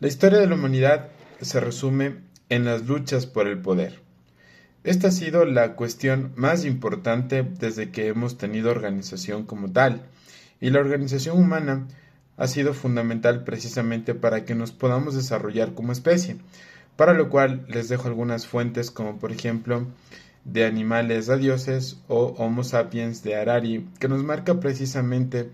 La historia de la humanidad se resume en las luchas por el poder. Esta ha sido la cuestión más importante desde que hemos tenido organización como tal, y la organización humana ha sido fundamental precisamente para que nos podamos desarrollar como especie, para lo cual les dejo algunas fuentes como por ejemplo de Animales a Dioses o Homo sapiens de Harari, que nos marca precisamente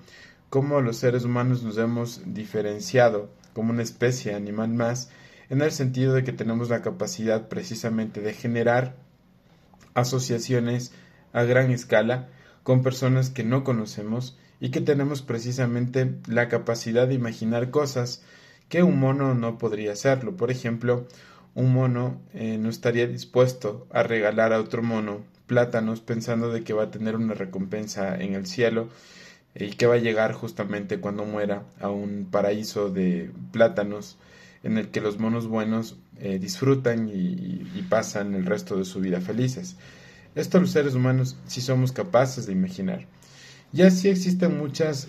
cómo los seres humanos nos hemos diferenciado como una especie animal más, en el sentido de que tenemos la capacidad precisamente de generar asociaciones a gran escala con personas que no conocemos y que tenemos precisamente la capacidad de imaginar cosas que un mono no podría hacerlo. Por ejemplo, un mono no estaría dispuesto a regalar a otro mono plátanos pensando de que va a tener una recompensa en el cielo y que va a llegar justamente cuando muera a un paraíso de plátanos en el que los monos buenos disfrutan y pasan el resto de su vida felices. Esto los seres humanos sí somos capaces de imaginar. Ya sí existen muchas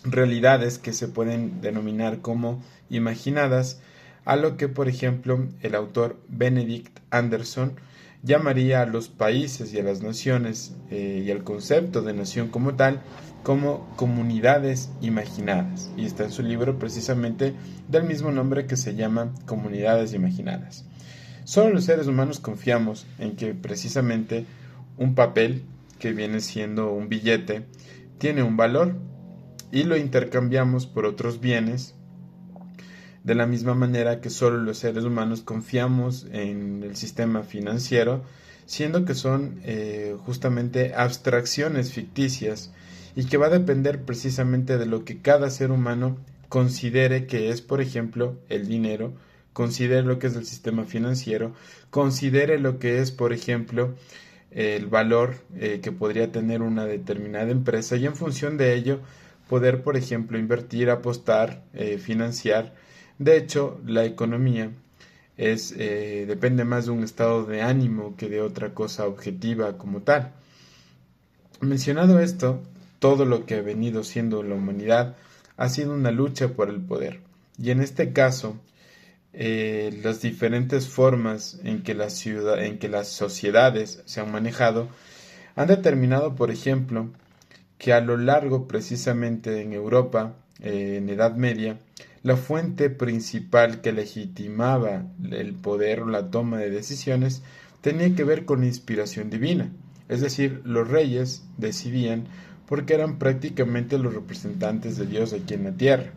realidades que se pueden denominar como imaginadas, a lo que por ejemplo el autor Benedict Anderson llamaría a los países y a las naciones y al concepto de nación como tal como comunidades imaginadas, y está en su libro precisamente del mismo nombre que se llama Comunidades Imaginadas. Solo los seres humanos confiamos en que precisamente un papel, que viene siendo un billete, tiene un valor y lo intercambiamos por otros bienes, de la misma manera que solo los seres humanos confiamos en el sistema financiero, siendo que son justamente abstracciones ficticias y que va a depender precisamente de lo que cada ser humano considere que es, por ejemplo, el dinero, considere lo que es el sistema financiero, considere lo que es, por ejemplo, el valor que podría tener una determinada empresa, y en función de ello poder, por ejemplo, invertir, apostar, financiar. De hecho, la economía depende más de un estado de ánimo que de otra cosa objetiva como tal. Mencionado esto, todo lo que ha venido siendo la humanidad ha sido una lucha por el poder. Y en este caso, las diferentes formas en que las sociedades se han manejado han determinado, por ejemplo, que a lo largo precisamente en Europa, en Edad Media, la fuente principal que legitimaba el poder o la toma de decisiones tenía que ver con la inspiración divina. Es decir, los reyes decidían porque eran prácticamente los representantes de Dios aquí en la tierra.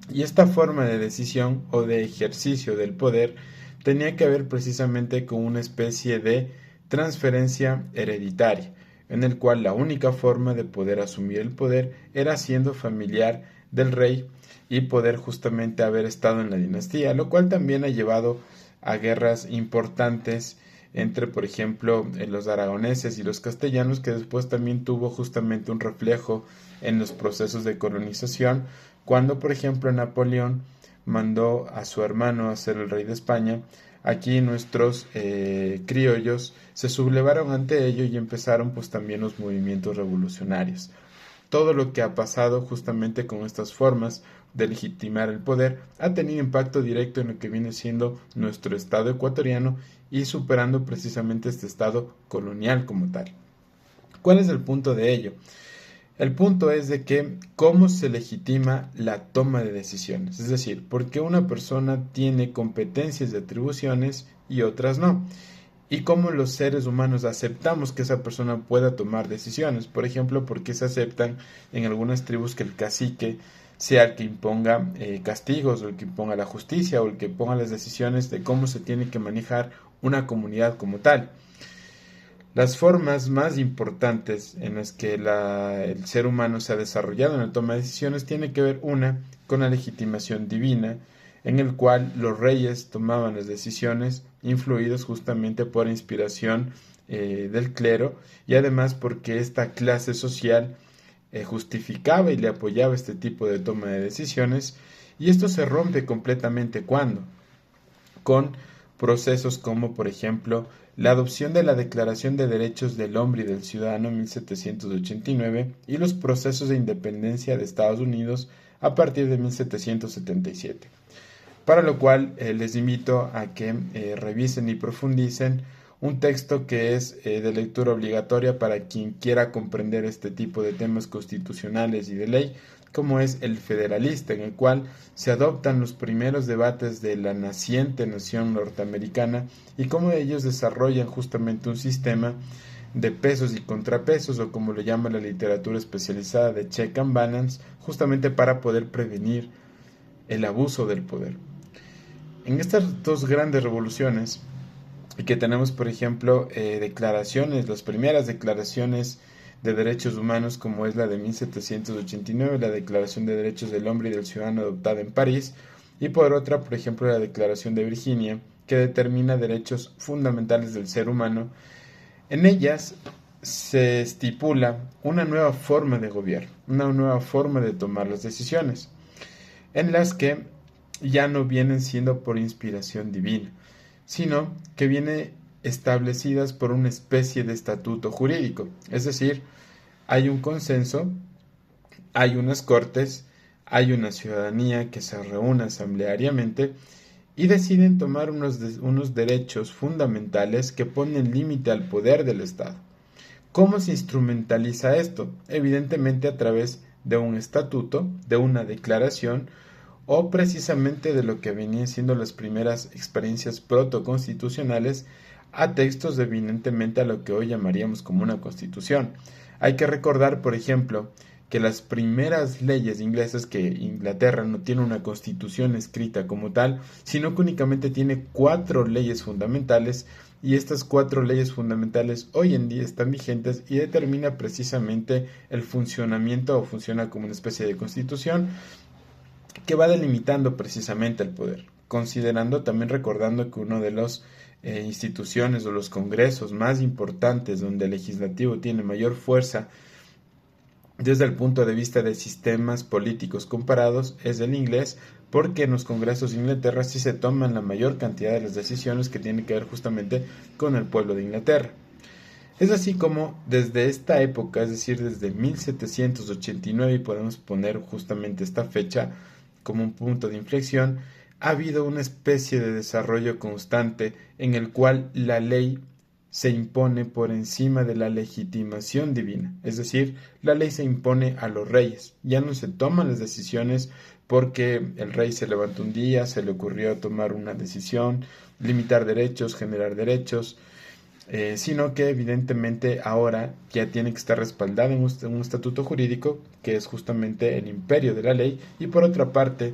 Y esta forma de decisión o de ejercicio del poder tenía que ver precisamente con una especie de transferencia hereditaria, en el cual la única forma de poder asumir el poder era siendo familiar del rey y poder justamente haber estado en la dinastía, lo cual también ha llevado a guerras importantes entre, por ejemplo, los aragoneses y los castellanos, que después también tuvo justamente un reflejo en los procesos de colonización, cuando, por ejemplo, Napoleón mandó a su hermano a ser el rey de España. Aquí nuestros criollos se sublevaron ante ello y empezaron pues también los movimientos revolucionarios. Todo lo que ha pasado justamente con estas formas de legitimar el poder ha tenido impacto directo en lo que viene siendo nuestro estado ecuatoriano y superando precisamente este estado colonial como tal. ¿Cuál es el punto de ello? El punto es de que cómo se legitima la toma de decisiones, es decir, por qué una persona tiene competencias y atribuciones y otras no, y cómo los seres humanos aceptamos que esa persona pueda tomar decisiones. Por ejemplo, por qué se aceptan en algunas tribus que el cacique sea el que imponga castigos, o el que imponga la justicia, o el que ponga las decisiones de cómo se tiene que manejar una comunidad como tal. Las formas más importantes en las que el ser humano se ha desarrollado en la toma de decisiones tiene que ver una con la legitimación divina, en el cual los reyes tomaban las decisiones influidos justamente por inspiración del clero, y además porque esta clase social justificaba y le apoyaba este tipo de toma de decisiones, y esto se rompe completamente cuando con procesos como, por ejemplo, la adopción de la Declaración de Derechos del Hombre y del Ciudadano en 1789 y los procesos de independencia de Estados Unidos a partir de 1777. Para lo cual les invito a que revisen y profundicen un texto que es de lectura obligatoria para quien quiera comprender este tipo de temas constitucionales y de ley, como es El Federalista, en el cual se adoptan los primeros debates de la naciente nación norteamericana y cómo ellos desarrollan justamente un sistema de pesos y contrapesos, o como lo llama la literatura especializada, de check and balance, justamente para poder prevenir el abuso del poder. En estas dos grandes revoluciones, que tenemos, por ejemplo, declaraciones, las primeras declaraciones de derechos humanos, como es la de 1789, la Declaración de Derechos del Hombre y del Ciudadano adoptada en París, y por otra, por ejemplo, la Declaración de Virginia, que determina derechos fundamentales del ser humano. En ellas se estipula una nueva forma de gobierno, una nueva forma de tomar las decisiones, en las que ya no vienen siendo por inspiración divina, sino que vienen establecidas por una especie de estatuto jurídico. Es decir, hay un consenso, hay unas cortes, hay una ciudadanía que se reúne asambleariamente y deciden tomar unos derechos fundamentales que ponen límite al poder del Estado. ¿Cómo se instrumentaliza esto? Evidentemente a través de un estatuto, de una declaración, o precisamente de lo que venían siendo las primeras experiencias protoconstitucionales, a textos evidentemente a lo que hoy llamaríamos como una constitución. Hay que recordar, por ejemplo, que las primeras leyes inglesas, que Inglaterra no tiene una constitución escrita como tal, sino que únicamente tiene 4 leyes fundamentales, y estas 4 leyes fundamentales hoy en día están vigentes y determina precisamente el funcionamiento, o funciona como una especie de constitución que va delimitando precisamente el poder, considerando, también recordando que uno de las instituciones o los congresos más importantes donde el legislativo tiene mayor fuerza desde el punto de vista de sistemas políticos comparados es el inglés, porque en los congresos de Inglaterra sí se toman la mayor cantidad de las decisiones que tienen que ver justamente con el pueblo de Inglaterra. Es así como desde esta época, es decir, desde 1789, y podemos poner justamente esta fecha como un punto de inflexión, ha habido una especie de desarrollo constante en el cual la ley se impone por encima de la legitimación divina. Es decir, la ley se impone a los reyes. Ya no se toman las decisiones porque el rey se levantó un día, se le ocurrió tomar una decisión, limitar derechos, generar derechos, sino que evidentemente ahora ya tiene que estar respaldada en un estatuto jurídico, que es justamente el imperio de la ley, y por otra parte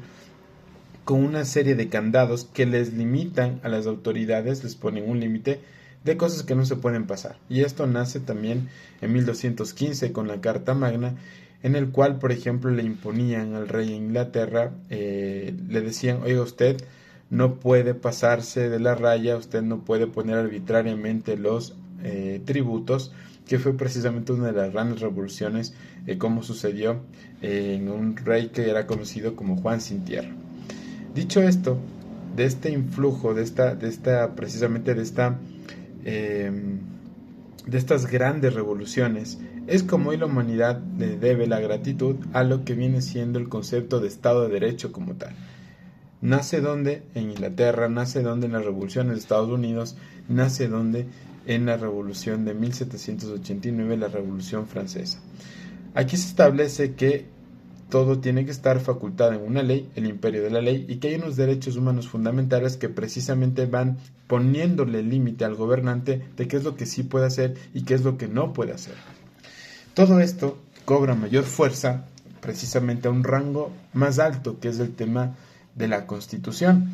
con una serie de candados que les limitan a las autoridades, les ponen un límite de cosas que no se pueden pasar. Y esto nace también en 1215 con la Carta Magna, en el cual, por ejemplo, le imponían al rey de Inglaterra, le decían, oiga, usted no puede pasarse de la raya, usted no puede poner arbitrariamente los tributos, que fue precisamente una de las grandes revoluciones, como sucedió en un rey que era conocido como Juan Sin Tierra. Dicho esto, de este influjo, de estas grandes revoluciones, es como hoy la humanidad le debe la gratitud a lo que viene siendo el concepto de Estado de Derecho como tal. Nace donde en Inglaterra, nace donde en las revoluciones de Estados Unidos, nace donde en la revolución de 1789, la Revolución Francesa. Aquí se establece que todo tiene que estar facultado en una ley, el imperio de la ley, y que hay unos derechos humanos fundamentales que precisamente van poniéndole límite al gobernante de qué es lo que sí puede hacer y qué es lo que no puede hacer. Todo esto cobra mayor fuerza precisamente a un rango más alto, que es el tema de la Constitución.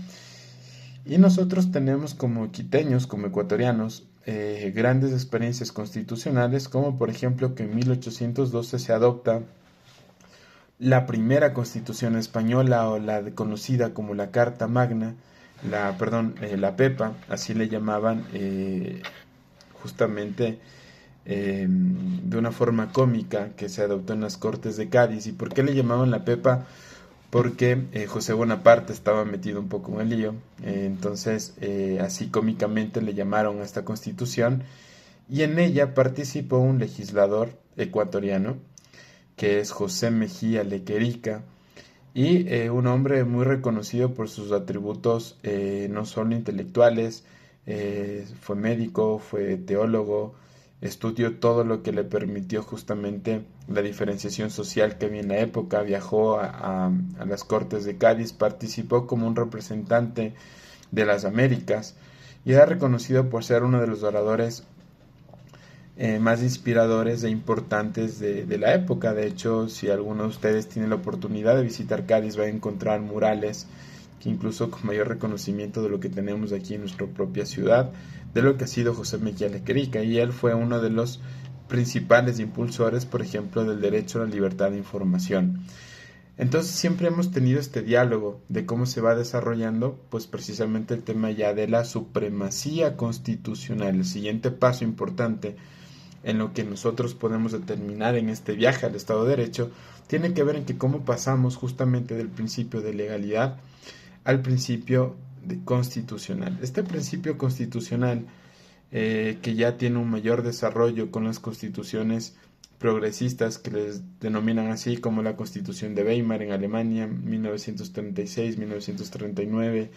Y nosotros tenemos como quiteños, como ecuatorianos, grandes experiencias constitucionales, como por ejemplo que en 1812 se adopta la primera Constitución española, o la conocida como la Carta Magna, la Pepa, así le llamaban, justamente de una forma cómica, que se adoptó en las Cortes de Cádiz. ¿Y por qué le llamaban la Pepa? Porque José Bonaparte estaba metido un poco en el lío, entonces así cómicamente le llamaron a esta Constitución, y en ella participó un legislador ecuatoriano, que es José Mejía Lequerica, y un hombre muy reconocido por sus atributos no solo intelectuales, fue médico, fue teólogo, estudió todo lo que le permitió justamente la diferenciación social que había en la época, viajó a las Cortes de Cádiz, participó como un representante de las Américas y era reconocido por ser uno de los oradores más inspiradores e importantes de la época. De hecho, si alguno de ustedes tiene la oportunidad de visitar Cádiz, va a encontrar murales que incluso con mayor reconocimiento de lo que tenemos aquí en nuestra propia ciudad, de lo que ha sido José Mejía Lequerica, y él fue uno de los principales impulsores, por ejemplo, del derecho a la libertad de información. Entonces siempre hemos tenido este diálogo de cómo se va desarrollando, pues precisamente el tema ya de la supremacía constitucional, el siguiente paso importante en lo que nosotros podemos determinar en este viaje al Estado de Derecho, tiene que ver en que cómo pasamos justamente del principio de legalidad al principio constitucional. Este principio constitucional, que ya tiene un mayor desarrollo con las constituciones progresistas que les denominan así, como la Constitución de Weimar en Alemania, 1936-1939,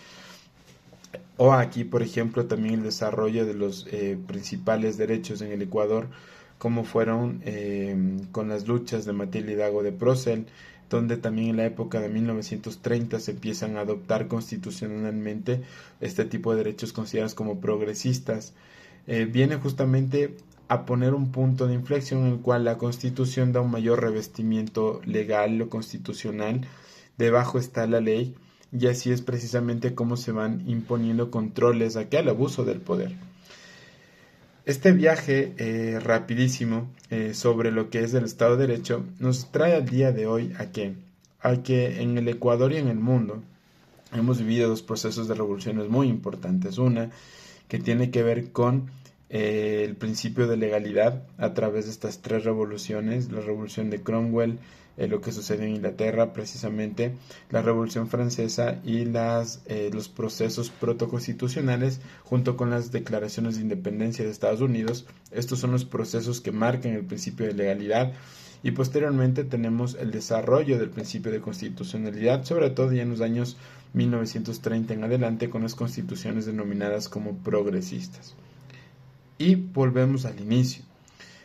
o aquí, por ejemplo, también el desarrollo de los principales derechos en el Ecuador, como fueron con las luchas de Matilde Hidalgo de Procel, donde también en la época de 1930 se empiezan a adoptar constitucionalmente este tipo de derechos considerados como progresistas. Viene justamente a poner un punto de inflexión en el cual la Constitución da un mayor revestimiento legal o constitucional, debajo está la ley, y así es precisamente cómo se van imponiendo controles aquí al abuso del poder. Este viaje rapidísimo sobre lo que es el Estado de Derecho nos trae al día de hoy a que en el Ecuador y en el mundo hemos vivido dos procesos de revoluciones muy importantes. Una que tiene que ver con el principio de legalidad a través de estas tres revoluciones, la revolución de Cromwell, lo que sucedió en Inglaterra precisamente, la Revolución Francesa y los procesos protoconstitucionales junto con las declaraciones de independencia de Estados Unidos. Estos son los procesos que marcan el principio de legalidad, y posteriormente tenemos el desarrollo del principio de constitucionalidad, sobre todo ya en los años 1930 en adelante, con las constituciones denominadas como progresistas. Y volvemos al inicio.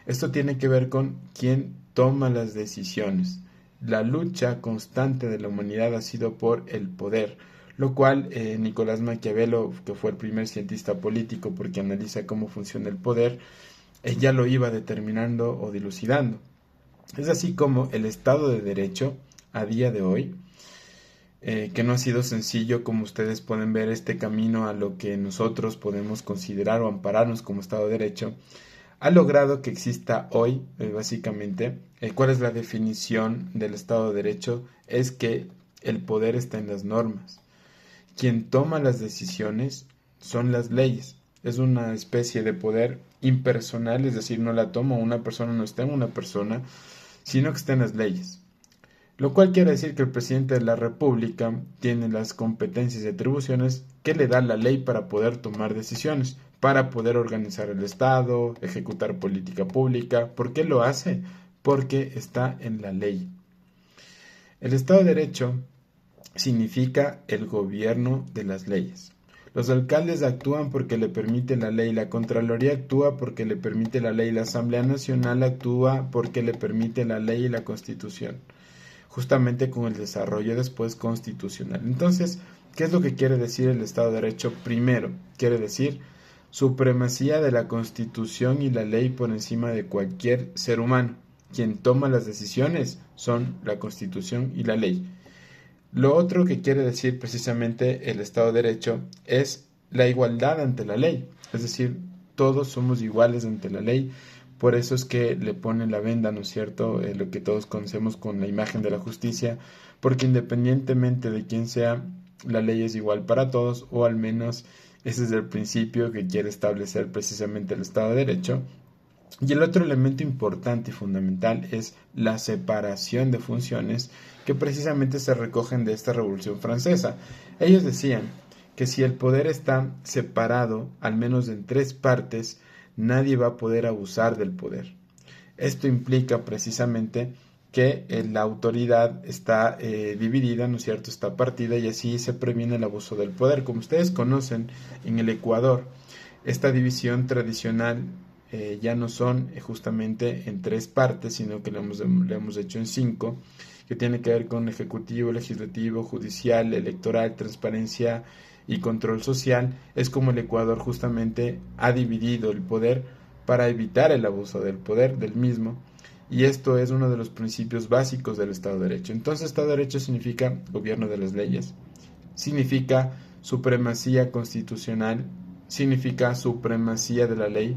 Esto tiene que ver con quién toma las decisiones. La lucha constante de la humanidad ha sido por el poder, lo cual Nicolás Maquiavelo, que fue el primer cientista político porque analiza cómo funciona el poder, ya lo iba determinando o dilucidando. Es así como el Estado de Derecho, a día de hoy, que no ha sido sencillo, como ustedes pueden ver, este camino a lo que nosotros podemos considerar o ampararnos como Estado de Derecho, ha logrado que exista hoy, básicamente, ¿cuál es la definición del Estado de Derecho? Es que el poder está en las normas. Quien toma las decisiones son las leyes. Es una especie de poder impersonal, es decir, no la toma una persona, no está en una persona, sino que está en las leyes. Lo cual quiere decir que el presidente de la República tiene las competencias y atribuciones que le da la ley para poder tomar decisiones, para poder organizar el Estado, ejecutar política pública. ¿Por qué lo hace? Porque está en la ley. El Estado de Derecho significa el gobierno de las leyes. Los alcaldes actúan porque le permite la ley, la Contraloría actúa porque le permite la ley, la Asamblea Nacional actúa porque le permite la ley y la Constitución, justamente con el desarrollo después constitucional. Entonces, ¿qué es lo que quiere decir el Estado de Derecho? Primero, quiere decir supremacía de la Constitución y la ley por encima de cualquier ser humano. Quien toma las decisiones son la Constitución y la ley. Lo otro que quiere decir precisamente el Estado de Derecho es la igualdad ante la ley, es decir, todos somos iguales ante la ley. Por eso es que le ponen la venda, ¿no es cierto?, lo que todos conocemos con la imagen de la justicia, porque independientemente de quién sea, la ley es igual para todos, o al menos ese es el principio que quiere establecer precisamente el Estado de Derecho. Y el otro elemento importante y fundamental es la separación de funciones que precisamente se recogen de esta Revolución Francesa. Ellos decían que si el poder está separado, al menos en tres partes, nadie va a poder abusar del poder. Esto implica precisamente que la autoridad está dividida, ¿no es cierto?, está partida, y así se previene el abuso del poder. Como ustedes conocen, en el Ecuador, esta división tradicional ya no son justamente en 3 partes, sino que le hemos hecho en 5, que tiene que ver con ejecutivo, legislativo, judicial, electoral, transparencia y control social. Es como el Ecuador justamente ha dividido el poder para evitar el abuso del poder del mismo. Y esto es uno de los principios básicos del Estado de Derecho. Entonces, Estado de Derecho significa gobierno de las leyes, significa supremacía constitucional, significa supremacía de la ley,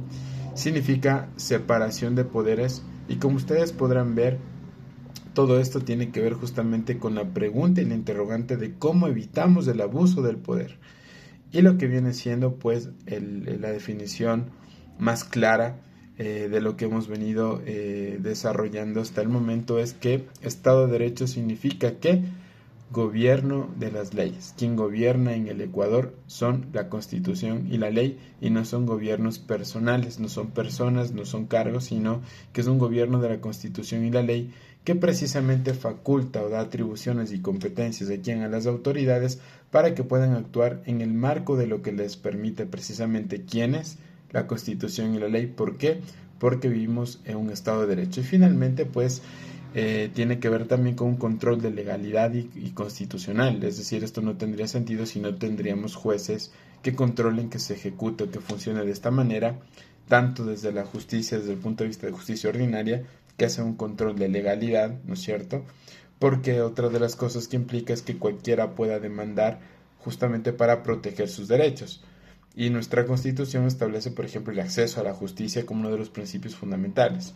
significa separación de poderes, y como ustedes podrán ver, todo esto tiene que ver justamente con la pregunta y la interrogante de cómo evitamos el abuso del poder. Y lo que viene siendo pues la definición más clara de lo que hemos venido desarrollando hasta el momento es que Estado de Derecho significa que gobierno de las leyes. Quien gobierna en el Ecuador son la Constitución y la ley, y no son gobiernos personales, no son personas, no son cargos, sino que es un gobierno de la Constitución y la ley que precisamente faculta o da atribuciones y competencias a las autoridades para que puedan actuar en el marco de lo que les permite precisamente quiénes, la Constitución y la ley. ¿Por qué? Porque vivimos en un Estado de Derecho. Y finalmente, pues, tiene que ver también con un control de legalidad y constitucional. Es decir, esto no tendría sentido si no tendríamos jueces que controlen que se ejecute o que funcione de esta manera, tanto desde la justicia, desde el punto de vista de justicia ordinaria, que hace un control de legalidad, ¿no es cierto? Porque otra de las cosas que implica es que cualquiera pueda demandar justamente para proteger sus derechos. Y nuestra Constitución establece, por ejemplo, el acceso a la justicia como uno de los principios fundamentales.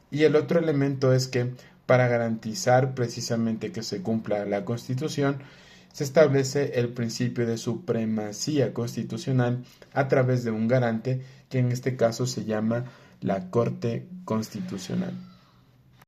Y el otro elemento es que para garantizar precisamente que se cumpla la Constitución, se establece el principio de supremacía constitucional a través de un garante que en este caso se llama la Corte Constitucional.